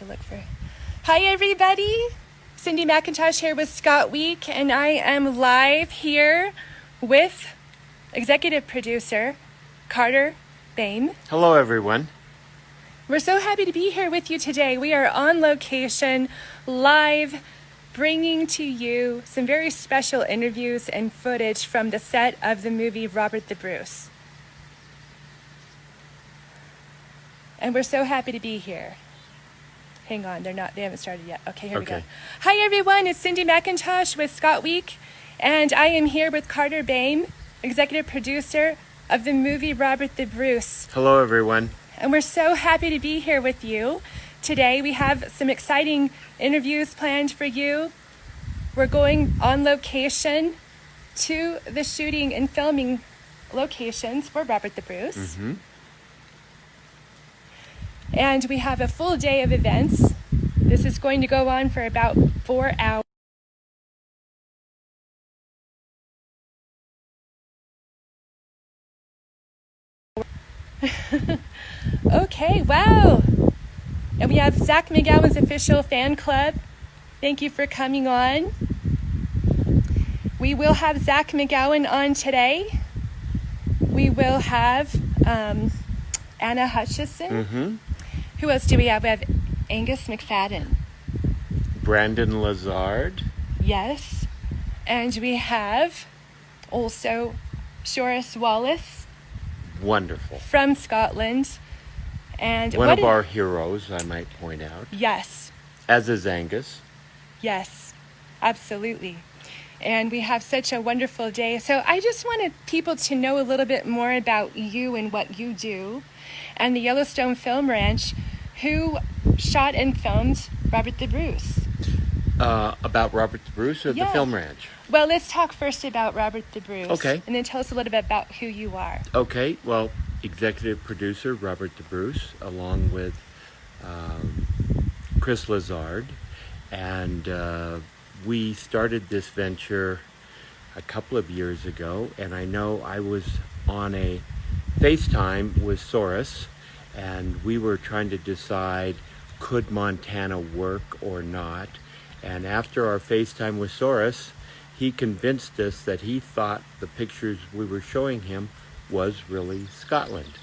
to look for. Hi, everybody. Cindi McIntosh here with Scotweek, and I am live here with executive producer Carter Boehm. Hello, everyone. We're so happy to be here with you today. We are on location, live, bringing to you some very special interviews and footage from the set of the movie Robert the Bruce. And we're so happy to be here. Hang on, they haven't started yet. Okay, here we go. Hi everyone, it's Cindi McIntosh with Scotweek, and I am here with Carter Boehm, executive producer of the movie Robert the Bruce. Hello, everyone. And we're so happy to be here with you. Today we have some exciting interviews planned for you. We're going on location to the shooting and filming locations for Robert the Bruce. Mm-hmm. And we have a full day of events. This is going to go on for about 4 hours. Okay, wow. And we have Zach McGowan's official fan club. Thank you for coming on. We will have Zach McGowan on today. We will have Anna Hutchison. Mm-hmm. Who else do we have? We have Angus McFadden. Brandon Lazard. Yes. And we have also Shoris Wallace. Wonderful. From Scotland. And one of our heroes, I might point out. Yes. As is Angus. Yes, absolutely. And we have such a wonderful day. So I just wanted people to know a little bit more about you and what you do and the Yellowstone Film Ranch. Who shot and filmed Robert the Bruce? About Robert the Bruce or the Film Ranch? Well, let's talk first about Robert the Bruce. Okay. And then tell us a little bit about who you are. Okay, well, executive producer Robert the Bruce, along with Chris Lazard. And we started this venture a couple of years ago. And I know I was on a FaceTime with Soros, and we were trying to decide, could Montana work or not? And after our FaceTime with Soros, he convinced us that he thought the pictures we were showing him was really Scotland.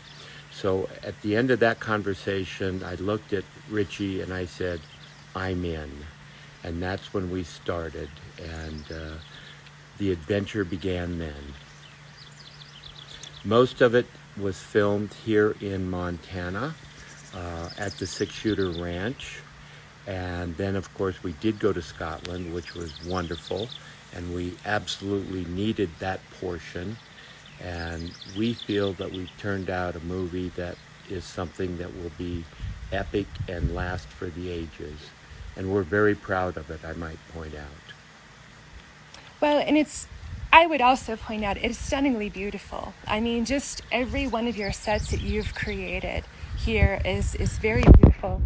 So at the end of that conversation, I looked at Richie and I said, I'm in. And that's when we started, and the adventure began then. Most of it was filmed here in Montana at the Six Shooter Ranch. And then, of course, we did go to Scotland, which was wonderful. And we absolutely needed that portion. And we feel that we've turned out a movie that is something that will be epic and last for the ages. And we're very proud of it, I might point out. Well, and I would also point out, it's stunningly beautiful. I mean, just every one of your sets that you've created here is very beautiful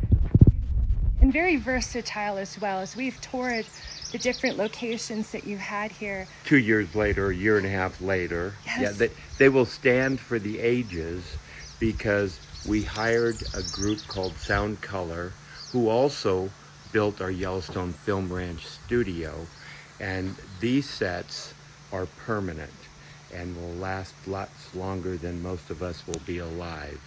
and very versatile as well. As we've toured the different locations that you had here. 2 years later, a year and a half later. Yes. Yeah, they will stand for the ages because we hired a group called Sound Color, who also built our Yellowstone Film Ranch studio. And these sets are permanent and will last lots longer than most of us will be alive.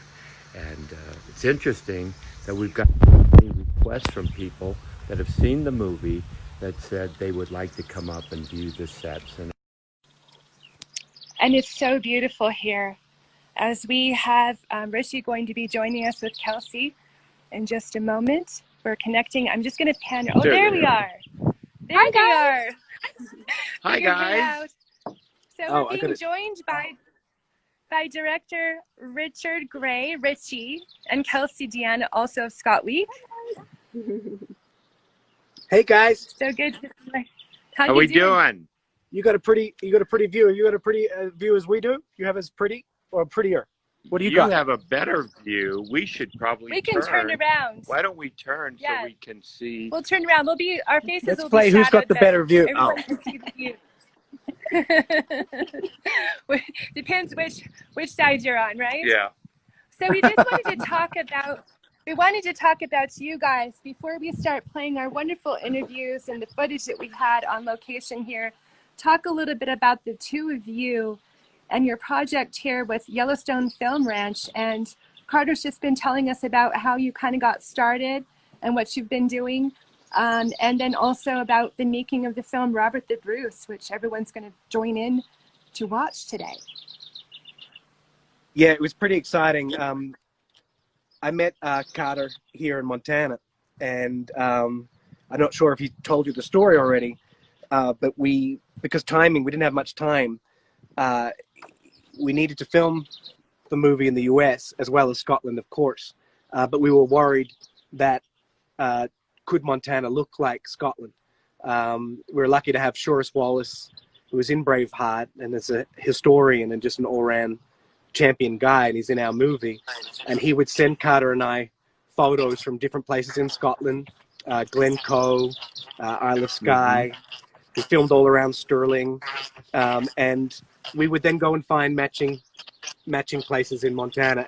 And it's interesting that we've got many requests from people that have seen the movie that said they would like to come up and view the sets. And it's so beautiful here. As we have Richie going to be joining us with Kelsey in just a moment. We're connecting. I'm just going to pan. Oh, there we are. There we are. Hi, guys. So we're being joined by director Richard Gray, Richie, and Kelsey Deanne, also of Scotweek. Hey guys. So good to see you. How we doing? You got a pretty view. You got a pretty view as we do? You have as pretty or prettier? What do you got? You have a better view. We should probably We can turn around. Why don't we turn so we can see? We'll turn around. Our faces Let's will play be who's got the better view. Everyone can see the view. Depends which side you're on, right? Yeah. So we just wanted to talk about We wanted to talk about you guys before we start playing our wonderful interviews and the footage that we had on location here. Talk a little bit about the two of you and your project here with Yellowstone Film Ranch. And Carter's just been telling us about how you kind of got started and what you've been doing. And then also about the making of the film Robert the Bruce, which everyone's going to join in to watch today. Yeah, it was pretty exciting. I met Carter here in Montana, and I'm not sure if he told you the story already, but because timing, we didn't have much time. We needed to film the movie in the US as well as Scotland, of course, but we were worried that could Montana look like Scotland? We were lucky to have Shoris Wallace, who was in Braveheart and is a historian and just an all-round champion guy, and he's in our movie. And he would send Carter and I photos from different places in Scotland, Glencoe, Isle of Skye. We filmed all around Stirling, and we would then go and find matching places in Montana,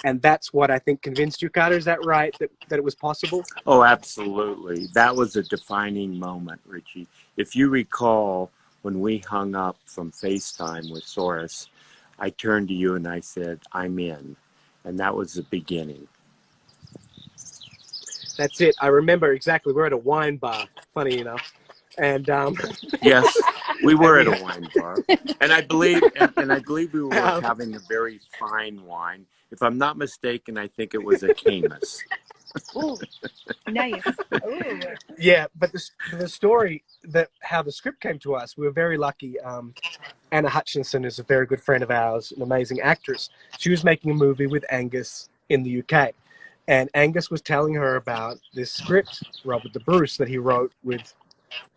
and that's what I think convinced you, Carter. Is that right? That it was possible? Oh, absolutely. That was a defining moment, Richie. If you recall, when we hung up from FaceTime with Soros, I turned to you and I said, I'm in. And that was the beginning. That's it. I remember exactly. We're at a wine bar, funny enough. And yes, we were at a wine bar. And I believe we were having a very fine wine. If I'm not mistaken, I think it was a Camus. Ooh, nice. Ooh. Yeah, but the story, how the script came to us, we were very lucky. Anna Hutchinson is a very good friend of ours, an amazing actress. She was making a movie with Angus in the UK. And Angus was telling her about this script, Robert the Bruce, that he wrote with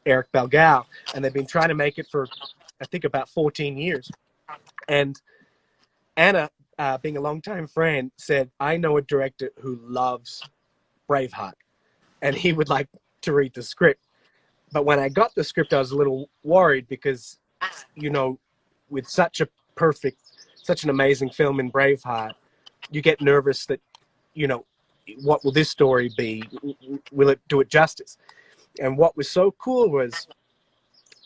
Eric Balgao. And they've been trying to make it for, I think, about 14 years. And Anna, being a longtime friend, said, I know a director who loves Braveheart, and he would like to read the script. But when I got the script, I was a little worried because, you know, with such an amazing film in Braveheart, you get nervous that, you know, what will this story be? Will it do it justice? And what was so cool was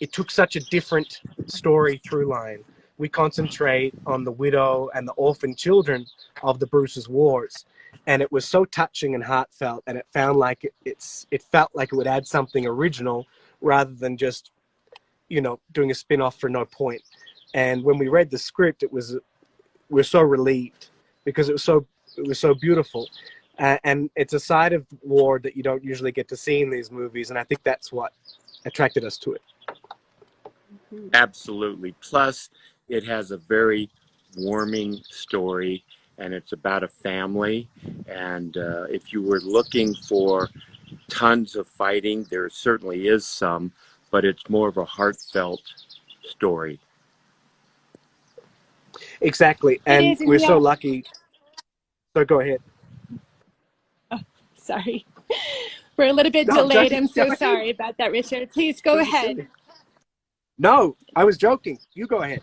it took such a different story through line. We concentrate on the widow and the orphan children of the Bruce's wars. And it was so touching and heartfelt, and it felt like it felt like it would add something original rather than just, you know, doing a spin-off for no point. And when we read the script, we're so relieved because it was so beautiful. And it's a side of war that you don't usually get to see in these movies, and I think that's what attracted us to it. Absolutely. Plus, it has a very warming story, and it's about a family. And if you were looking for tons of fighting, there certainly is some, but it's more of a heartfelt story. Exactly. And we're so lucky. So go ahead. Oh, sorry. We're a little bit delayed. I'm so sorry about that, Richard. Please go ahead. No, I was joking. You go ahead.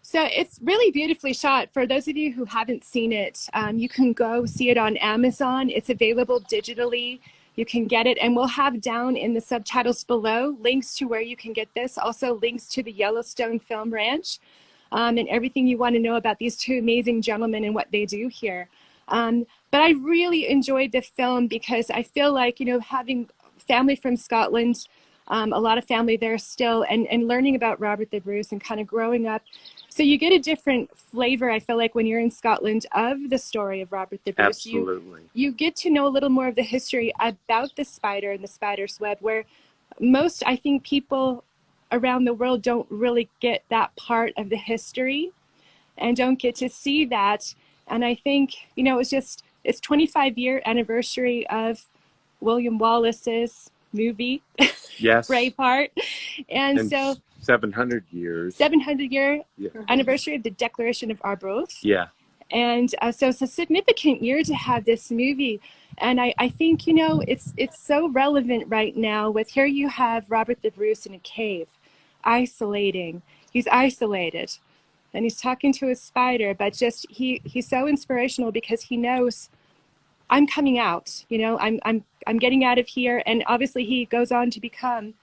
So it's really beautifully shot. For those of you who haven't seen it, you can go see it on Amazon. It's available digitally. You can get it, and we'll have down in the subtitles below links to where you can get this. Also links to the Yellowstone Film Ranch and everything you want to know about these two amazing gentlemen and what they do here. But I really enjoyed the film because I feel like, you know, having family from Scotland, a lot of family there still, and learning about Robert the Bruce and kind of growing up. So you get a different flavor, I feel like, when you're in Scotland of the story of Robert the Bruce. Absolutely. You get to know a little more of the history about the spider and the spider's web, where most, I think, people around the world don't really get that part of the history and don't get to see that. And I think, you know, it's 25-year anniversary of William Wallace's movie, yes, Braveheart, and so 700 years, 700-year anniversary of the Declaration of Arbroath. Yeah, and so it's a significant year to have this movie, and I think, you know, it's so relevant right now. With here you have Robert the Bruce in a cave, isolating. He's isolated, and he's talking to a spider, but just he's so inspirational because he knows I'm coming out, you know, I'm getting out of here. And obviously he goes on to become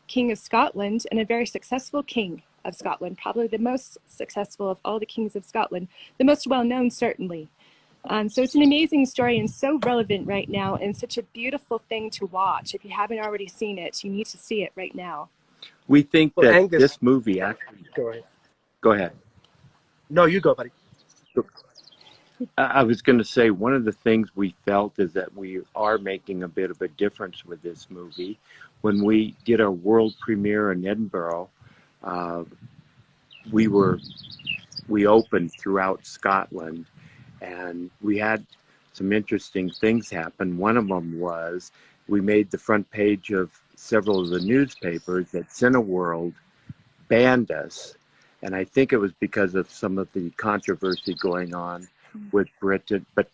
King of Scotland and a very successful King of Scotland, probably the most successful of all the kings of Scotland, the most well-known certainly. So it's an amazing story and so relevant right now and such a beautiful thing to watch. If you haven't already seen it, you need to see it right now. We think Well, that Angus, this movie actually... go ahead. Go ahead. No, you go, buddy. I was going to say, one of the things we felt is that we are making a bit of a difference with this movie. When we did our world premiere in Edinburgh, we opened throughout Scotland, and we had some interesting things happen. One of them was we made the front page of several of the newspapers that Cineworld banned us, and I think it was because of some of the controversy going on with Britain, but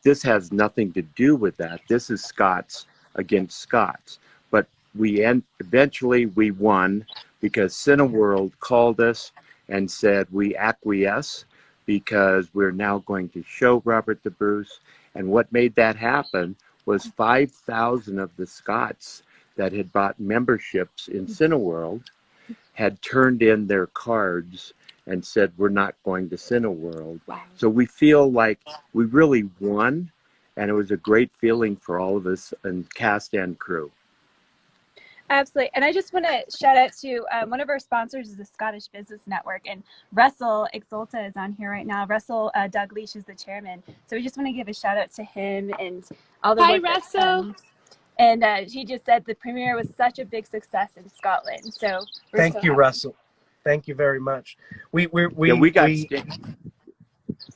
this has nothing to do with that. This is Scots against Scots. But eventually we won because Cineworld called us and said we acquiesce because we're now going to show Robert the Bruce. And what made that happen was 5,000 of the Scots that had bought memberships in Cineworld had turned in their cards and said, we're not going to Cineworld. Wow. So we feel like we really won, and it was a great feeling for all of us and cast and crew. Absolutely. And I just want to shout out to one of our sponsors is the Scottish Business Network, and Russell Exulta is on here right now. Russell Dougleash is the chairman. So we just want to give a shout out to him and all the work. Hi, Russell. And he just said the premiere was such a big success in Scotland. So thank you, Russell. Thank you very much. We got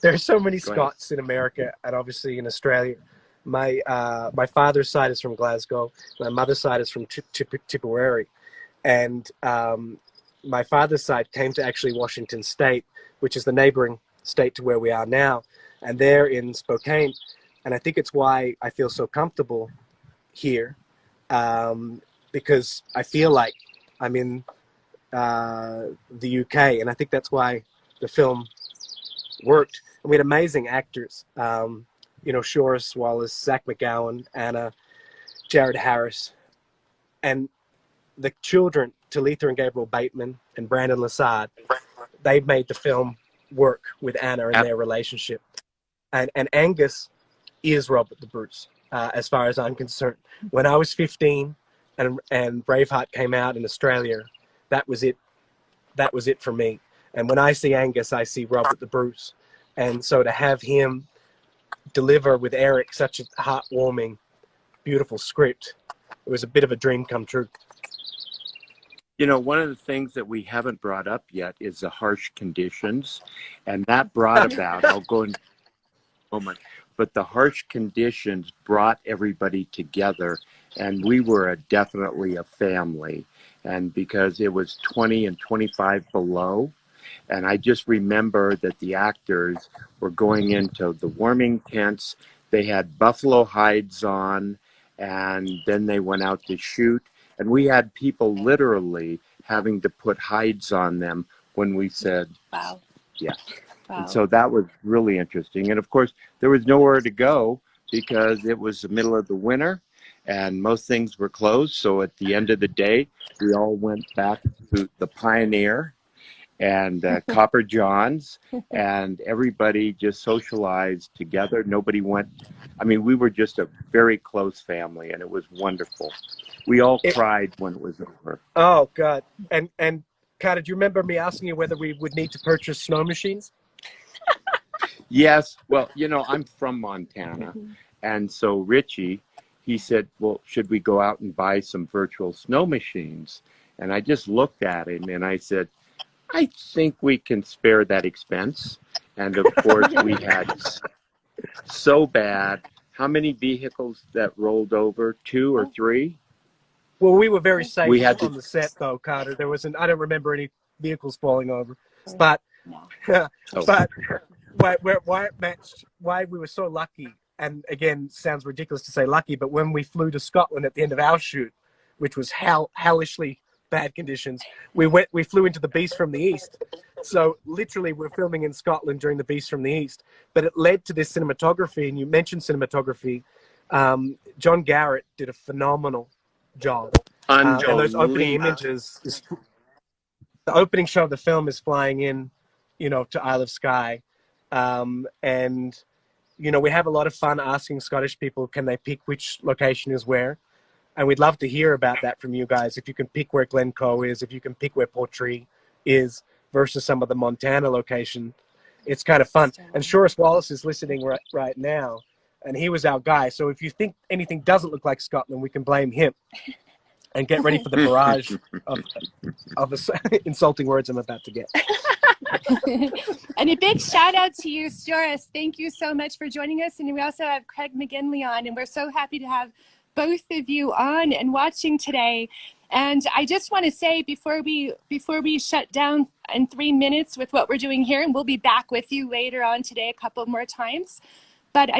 there's so many Scots in America and obviously in Australia. My father's side is from Glasgow. My mother's side is from Tipperary, and my father's side came to actually Washington State, which is the neighboring state to where we are now, and they're in Spokane, and I think it's why I feel so comfortable here, because I feel like I'm in the UK, and I think that's why the film worked. And we had amazing actors, you know, Shoris Wallace, Zach McGowan, Anna, Jared Harris, and the children, Talitha and Gabriel Bateman and Brandon Lassard. They made the film work with Anna and their relationship. And Angus is Robert the Bruce, as far as I'm concerned. When I was 15 and Braveheart came out in Australia, that was it. That was it for me. And when I see Angus, I see Robert the Bruce. And so to have him deliver with Eric such a heartwarming, beautiful script, it was a bit of a dream come true. You know, one of the things that we haven't brought up yet is the harsh conditions. And that brought about, I'll go in a moment, but the harsh conditions brought everybody together. And we were definitely a family. And because it was 20 and 25 below, and I just remember that the actors were going into the warming tents. They had buffalo hides on, and then they went out to shoot. And we had people literally having to put hides on them when we said, wow. Yeah. Wow. And so that was really interesting. And of course, there was nowhere to go because it was the middle of the winter and most things were closed. So at the end of the day, we all went back to the Pioneer and Copper John's, and everybody just socialized together. Nobody went, I mean, we were just a very close family, and it was wonderful. We all cried when it was over. Oh, God. And Carter, do you remember me asking you whether we would need to purchase snow machines? Yes. Well, you know, I'm from Montana, and so Richie, he said, well, should we go out and buy some virtual snow machines? And I just looked at him, and I said, I think we can spare that expense. And of course, we had so bad. How many vehicles that rolled over? 2 or 3? Well, we were very safe We had on the set, though, Carter. There wasn't. I don't remember any vehicles falling over. But, but why we were so lucky, and again, sounds ridiculous to say lucky, but when we flew to Scotland at the end of our shoot, which was hellishly bad conditions, we flew into the Beast from the East So literally we're filming in Scotland during The Beast from the East, but it led to this cinematography, and you mentioned cinematography. John Garrett did a phenomenal job. And those opening images, the opening shot of the film is flying in, to Isle of Skye. And, we have a lot of fun asking Scottish people, can they pick which location is where? And we'd love to hear about that from you guys. If you can pick where Glencoe is, if you can pick where Portree is versus some of the Montana location, it's kind of fun. And Shoris Wallace is listening right now, and he was our guy. So if you think anything doesn't look like Scotland, we can blame him. And get ready for the barrage of insulting words I'm about to get. And a big shout out to you, Shoris. Thank you so much for joining us. And we also have Craig McGinley on, and we're so happy to have both of you on and watching today. And I just want to say before we shut down in 3 minutes with what we're doing here, and we'll be back with you later on today a couple more times, but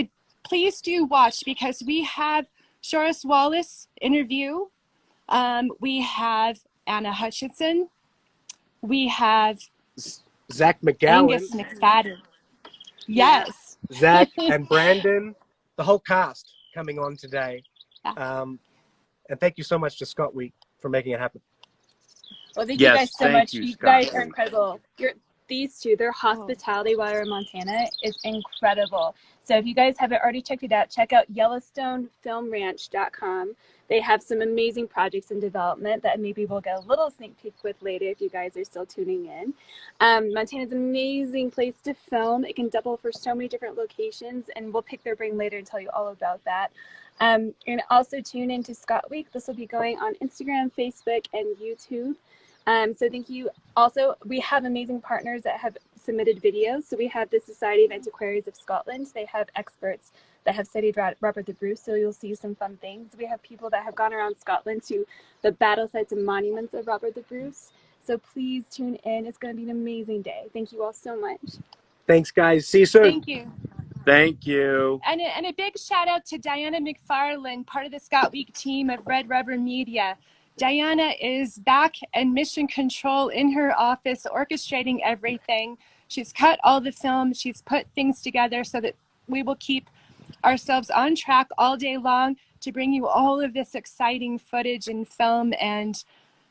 please do watch, because we have Shoris Wallace interview. We have Anna Hutchinson. We have Zach McGowan. Angus McFadden. Yes. Zach and Brandon, the whole cast coming on today. And thank you so much to Scotweek for making it happen. Well, thank you guys so much. You guys are Scott. incredible. These two, their hospitality while you're in Montana is incredible. So if you guys haven't already checked it out, check out YellowstoneFilmRanch.com. They have some amazing projects in development that maybe we'll get a little sneak peek with later if you guys are still tuning in. Montana's an amazing place to film. It can double for so many different locations, and we'll pick their brain later and tell you all about that. And also tune into Scotweek. This will be going on Instagram, Facebook, and YouTube. So thank you. Also, we have amazing partners that have submitted videos. So we have the Society of Antiquaries of Scotland. They have experts that have studied Robert the Bruce, so you'll see some fun things. We have people that have gone around Scotland to the battle sites and monuments of Robert the Bruce. So please tune in. It's going to be an amazing day. Thank you all so much. Thanks, guys. See you soon. Thank you. Thank you. And a big shout out to Diana McFarland, part of the Scotweek team of Red Rubber Media. Diana is back in mission control in her office, orchestrating everything. She's cut all the film. She's put things together so that we will keep ourselves on track all day long to bring you all of this exciting footage and film and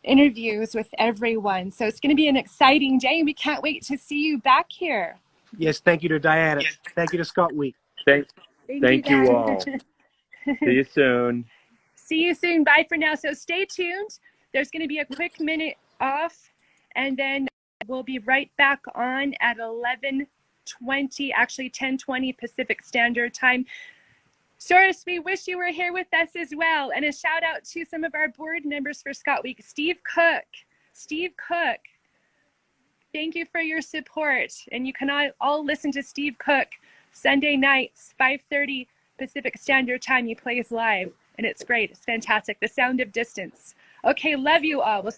interviews with everyone. So it's going to be an exciting day, and we can't wait to see you back here. Yes, thank you to Diana. Thank you to Scotweek. Thank you guys. all. See you soon. See you soon. Bye for now. So stay tuned. There's going to be a quick minute off, and then we'll be right back on at 11:20, actually 10:20 Pacific Standard Time. Shoris, we wish you were here with us as well. And a shout out to some of our board members for Scotweek. Steve Cook. Thank you for your support. And you can all listen to Steve Cook Sunday nights, 5:30 Pacific Standard Time. He plays live, and it's great. It's fantastic. The Sound of Distance. Okay, love you all. We'll